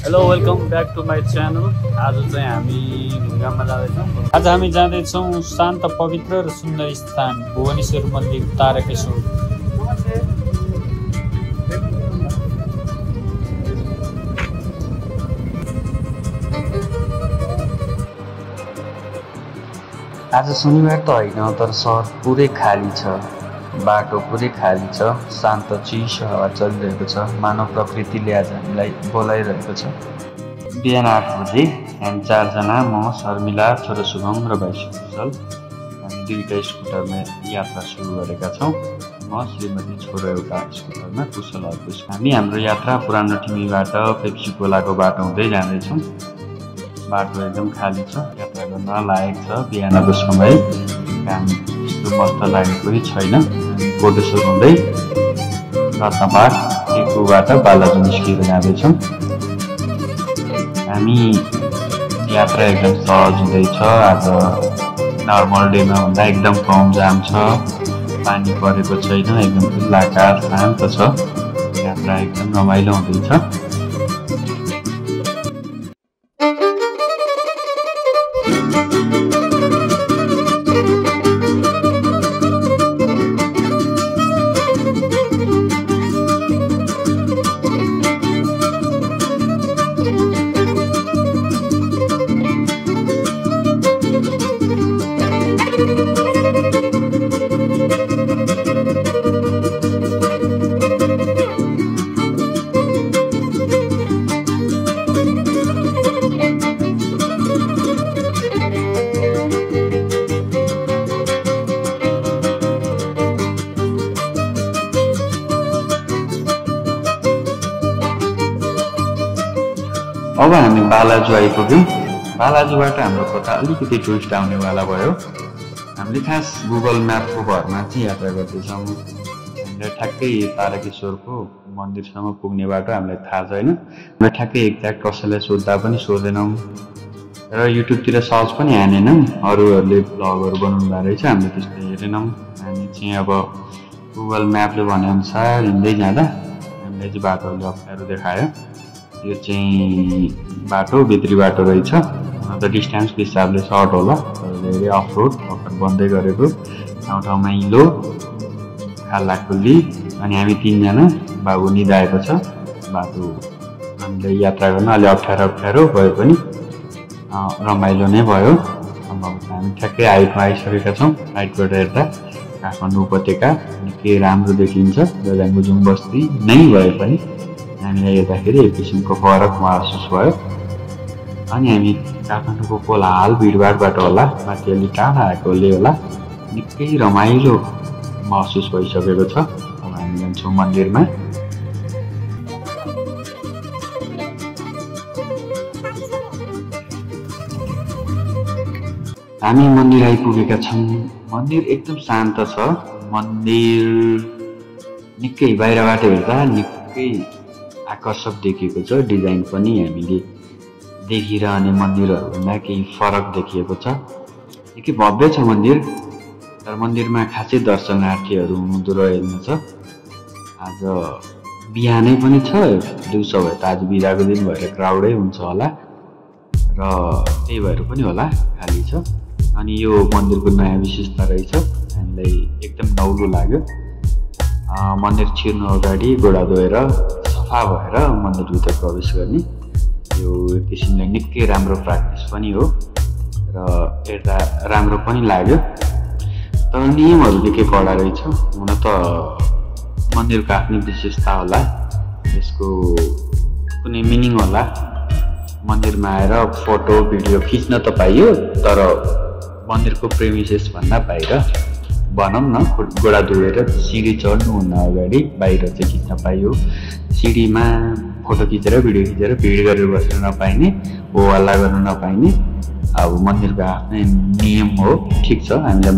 Hello welcome back to my channel. आज चाहिँ हामी घुमघाममा जाँदैछौँ। आज हामी जाँदैछौँ शान्त पवित्र र सुन्दर स्थान भुवनेश्वर मन्दिर तारकेश्वर। आज शनिबार त होइन, तर सहर पुरै खाली छ, बाटो पुरै खाली छ, शान्त चिसो हावा चलिरहेको छ, मानव प्रकृतिले आज हामीलाई बोलाइरहेको छ। बिहान 8 बजे हामी 4 जना, म, शर्मिला, छोरो शुभम र भाइ सुकुशल, हामी दुईटा स्कुटरमा यात्रा सुरु गरेका छौँ। म, श्रीमती, छोरो एउटा स्कुटरमा, कुशल अर्को। हामी हाम्रो यात्रा पुरानो टिमीबाट पेप्सी कोलाको बाटो हुँदै जाँदैछौँ। बाटो एकदम खाली छ, यात्रा गर्न लायक छ। बिहानको समय काम त्यस्तो मस्त लागेको छैन। कोटेश्वर हुँदै रत्नपाट टेकुबाट बालाजु निस्किएर जाँदैछौँ। हामी यात्रा एकदम सहज हुँदैछ। आज नर्मल डेमा भन्दा एकदम कम जाम छ, पानी परेको छैन, एकदम खुल्ला आकाश शान्त छ। यात्रा एकदम रमाइलो हुँदैछ। अब हामी बालाजु आइपुग्यौँ। बालाजुबाट हाम्रो कता अलिकति टुरिस्ट आउनेवाला भयो। हामीले खास गुगल म्यापको भरमा चाहिँ यात्रा गर्दैछौँ। हामीले ठ्याक्कै तारकेश्वरको मन्दिरसम्म पुग्ने बाटो हामीलाई थाहा छैन। हामीले ठ्याक्कै एक्ज्याक्ट कसैलाई सोद्धा पनि सोधेनौँ र युट्युबतिर सर्च पनि हानेनौँ। अरूहरूले भ्लगहरू बनाउनु भएको रहेछ, हामीले त्यस्तो हेरेनौँ। हामी चाहिँ अब गुगल म्यापले भनेअनुसार हिँड्दै जाँदा हामीलाई चाहिँ बाटोहरूले अप्ठ्यारो देखायो। यो चाहिँ बाटो भित्री बाटो रहेछ। त डिस्टेन्सको हिसाबले सर्ट होला, तर धेरै अफ रोड भर्खर बन्दै गरेको, ठाउँ ठाउँमा हिलो, खाल्ला खुल्ली। अनि हामी 3 जना, बाबु निदाएको छ। बाटो हामीले यात्रा गर्न अलि अप्ठ्यारो भए पनि रमाइलो नै भयो। सम्भवतः हामी ठ्याक्कै हाइटमा आइसकेका छौँ। हाइटबाट हेर्दा काठमाडौँ उपत्यका निकै राम्रो देखिन्छ। गजाङगुजुङ बस्ती नै भए पनि हामीलाई हेर्दाखेरि एक किसिमको फरक महसुस भयो। अनि हामी काठमाडौँको कोलाहल भिडभाडबाट होला, माथि अलि टाढा आएकोले होला, निकै रमाइलो महसुस भइसकेको छ। अब हामी जान्छौँ मन्दिरमा। हामी मन्दिर आइपुगेका छौँ। मन्दिर एकदम शान्त छ। मन्दिर निकै बाहिरबाट हेर्दा निकै आकर्षक देखिएको छ। डिजाइन पनि हामीले देखिरहने मन्दिरहरूभन्दा केही फरक देखिएको छ। निकै भव्य छ मन्दिर, तर मन्दिरमा खासै दर्शनार्थीहरू हुनुहुँदो रहेछ। आज बिहानै पनि छ, दिउँसो भए त आज बिदाको दिन भएर क्राउडै हुन्छ होला र त्यही भएर पनि होला खाली छ। अनि यो मन्दिरको नयाँ विशेषता रहेछ, हामीलाई एकदम नौलो लाग्यो। मन्दिर छिर्नु अगाडि गोडा धोएर सफा भएर मन्दिरभित्र प्रवेश गर्ने यो एक किसिमले निकै राम्रो प्र्याक्टिस पनि हो र हेर्दा राम्रो पनि लाग्यो। तर नियमहरू निकै कडा रहेछ। हुन त मन्दिरको आफ्नै विशेषता होला, यसको कुनै मिनिङ होला। मन्दिरमा आएर फोटो भिडियो खिच्न त पाइयो, तर मन्दिरको प्रेमिसेस भन्दा बाहिर भनौँ न, गोडा धोएर सिँढी चढ्नुहुन्न अगाडि बाहिर चाहिँ खिच्न पाइयो। सिँढीमा फोटो खिचेर भिडियो खिचेर भिड गरेर बस्न नपाइने, हो हल्ला गर्न नपाइने। अब मन्दिरको आफ्नै नियम हो, ठिक छ। हामीले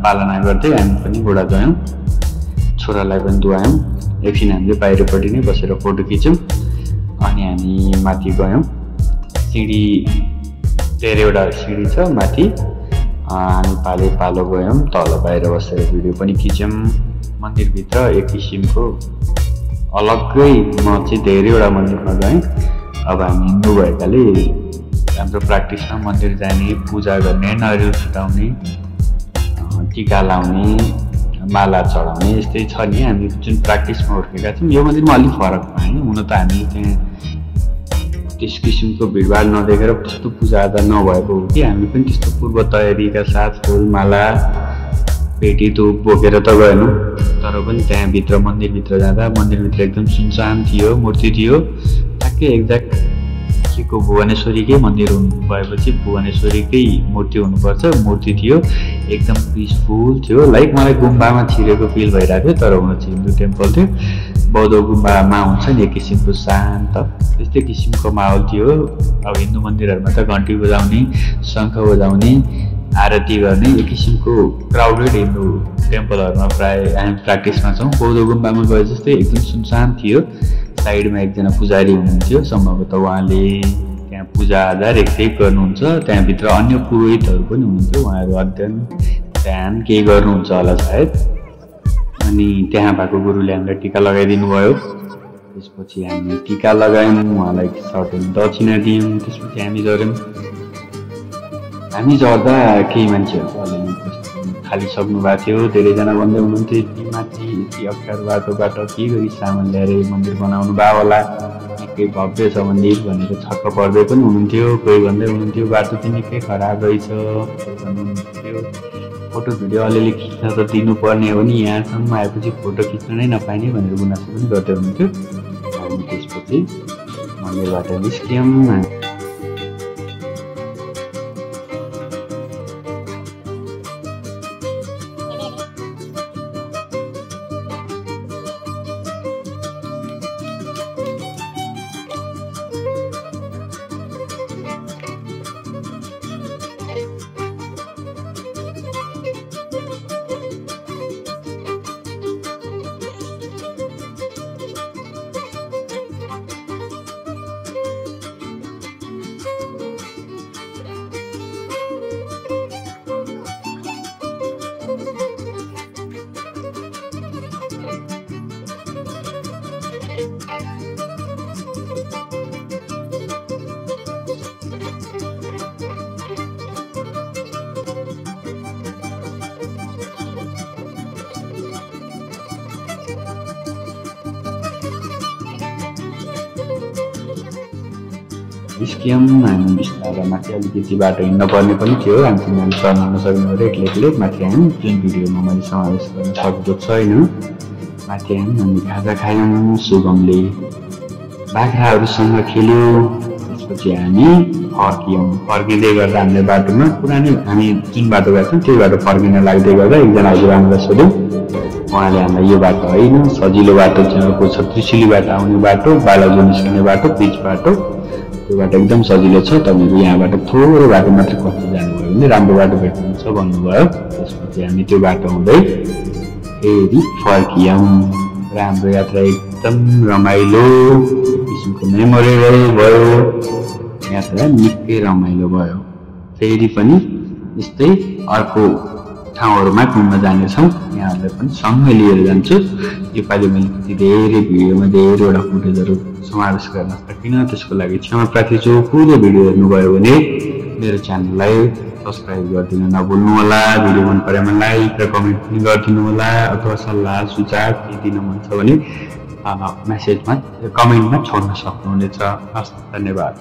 पालना गर्दै हामी पनि गोडा धोयौँ, छोरालाई पनि धुवायौँ। एकछिन हामीले बाहिरपट्टि नै बसेर फोटो खिच्यौँ। अनि हामी माथि गयौँ। सिँढी धेरैवटा सिँढी छ माथि। हामी पालो गयौँ, तल बाहिर बसेर भिडियो पनि खिच्यौँ। मन्दिरभित्र एक किसिमको अलग्गै, म चाहिँ धेरैवटा मन्दिरमा गएँ, अब हामी हिन्दू भएकाले हाम्रो प्र्याक्टिसमा मन्दिर जाने, पूजा गर्ने, नरिवल फुटाउने, टिका लाउने, माला चढाउने यस्तै छ नि। हामी जुन प्र्याक्टिसमा हुर्केका छौँ यो मन्दिरमा अलिक फरक पाएँ। हुन त हामी त्यहाँ त्यस किसिमको भिडभाड नदेखेर त्यस्तो पूजाआजा नभएको हो कि हामी पनि त्यस्तो पूर्व तयारीका साथ फुल माला पेटी धुप बोकेर त गएनौँ। तर पनि त्यहाँभित्र मन्दिरभित्र जाँदा मन्दिरभित्र एकदम सुनसान थियो, मूर्ति थियो। ठ्याक्कै एक्ज्याक्ट के को भुवनेश्वरीकै मन्दिर हुनु भएपछि भुवनेश्वरीकै मूर्ति हुनुपर्छ, मूर्ति थियो। एकदम पिसफुल थियो, लाइक मलाई गुम्बामा छिरेको फिल भइरहेको थियो। तर हुन चाहिँ हिन्दू टेम्पल थियो, बौद्ध गुम्बामा हुन्छ नि एक किसिमको शान्त त्यस्तै किसिमको माहौल थियो। अब हिन्दू मन्दिरहरूमा त घन्टी बजाउने, शङ्ख बजाउने, आरती गर्ने एक किसिमको क्राउडेड हिन्दू टेम्पलहरूमा प्रायः हामी प्र्याक्टिसमा छौँ। बौद्ध गुम्बामा गए जस्तै एकदम सुनसान थियो। साइडमा एकजना पुजारी हुनुहुन्थ्यो, सम्भवतः उहाँले त्यहाँ पूजाआजा रेखदेख गर्नुहुन्छ। त्यहाँभित्र अन्य पुरोहितहरू पनि हुनुहुन्थ्यो, उहाँहरू अध्ययन ध्यान केही गर्नुहुन्छ होला सायद। अनि त्यहाँ भएको गुरुले हामीलाई टिका लगाइदिनु भयो। त्यसपछि हामी टिका लगायौँ, उहाँलाई सर्टेन दक्षिणा दियौँ। त्यसपछि हामी झऱ्यौँ। हामी झर्दा केही मान्छेहरू अलिअलि खालिसक्नु भएको थियो। धेरैजना भन्दै हुनुहुन्थ्यो यति माथि यति अप्ठ्यारो बाटोबाट के गरी सामान ल्याएर मन्दिर बनाउनु भयो होला, निकै भव्य छ मन्दिर भनेर छक्क पर्दै पनि हुनुहुन्थ्यो। कोही भन्दै हुनुहुन्थ्यो बाटो चाहिँ निकै खराब रहेछ, कोही भन्नुहुन्थ्यो फोटो भिडियो अलिअलि खिच्न त दिनुपर्ने हो नि, यहाँसम्म आएपछि फोटो खिच्न नै नपाइने भनेर गुनासो पनि गर्दै हुनुहुन्थ्यो। हामी त्यसपछि मन्दिरबाट निस्क्यौँ। निस्क्यौँ। हामी बिस्तारै माथि अलिकति बाटो हिँड्न पर्ने पनि थियो, हामी तिनीहरूले चढ्न नसक्ने भएर एक्लै माथि आयौँ। जुन भिडियोमा मैले समावेश गर्न सकेको छैन। माथि आयौँ, हामी खाजा खायौँ। शुभमले बाख्राहरूसँग खेल्यो। त्यसपछि हामी फर्कियौँ। फर्किँदै गर्दा हामीले बाटोमा पुरानै हामी जुन बाटो गएको थियौँ त्यही बाटो फर्किन लाग्दै गर्दा एकजना हजुरआमालाई सोध्यौँ। उहाँले हामीलाई यो बाटो होइन, सजिलो बाटो चाहिँ अर्को छ, त्रिशुलीबाट आउने बाटो, बालाजु निस्किने बाटो, बिच बाटो, त्यो बाटो एकदम सजिलो छ, तपाईँहरू यहाँबाट थोरै बाटो मात्रै कति जानुभयो भने राम्रो बाटो भेट्नुहुन्छ भन्नुभयो। त्यसपछि हामी त्यो बाटो हुँदै फेरि फर्कियौँ र हाम्रो यात्रा एकदम रमाइलो किसिमको मेमोरेबल भयो। यात्रा निकै रमाइलो भयो। फेरि पनि यस्तै अर्को ठाउँहरूमा घुम्न जानेछौँ, यहाँहरूलाई पनि सँगै लिएर जान्छु। योपालि मैले धेरै भिडियोमा धेरैवटा फुटेजहरू समावेश गर्न सकिनँ, त्यसको लागि क्षमा प्रार्थी छु। पुरो भिडियो हेर्नुभयो भने मेरो च्यानललाई सब्सक्राइब गरिदिन नभुल्नु होला। भिडियो मन परेमा लाइक र कमेन्ट पनि गरिदिनु होला। अथवा सल्लाह सुझाव दिन मन छ भने मेसेजमा कमेन्टमा छोड्न सक्नुहुनेछ। हस्, धन्यवाद।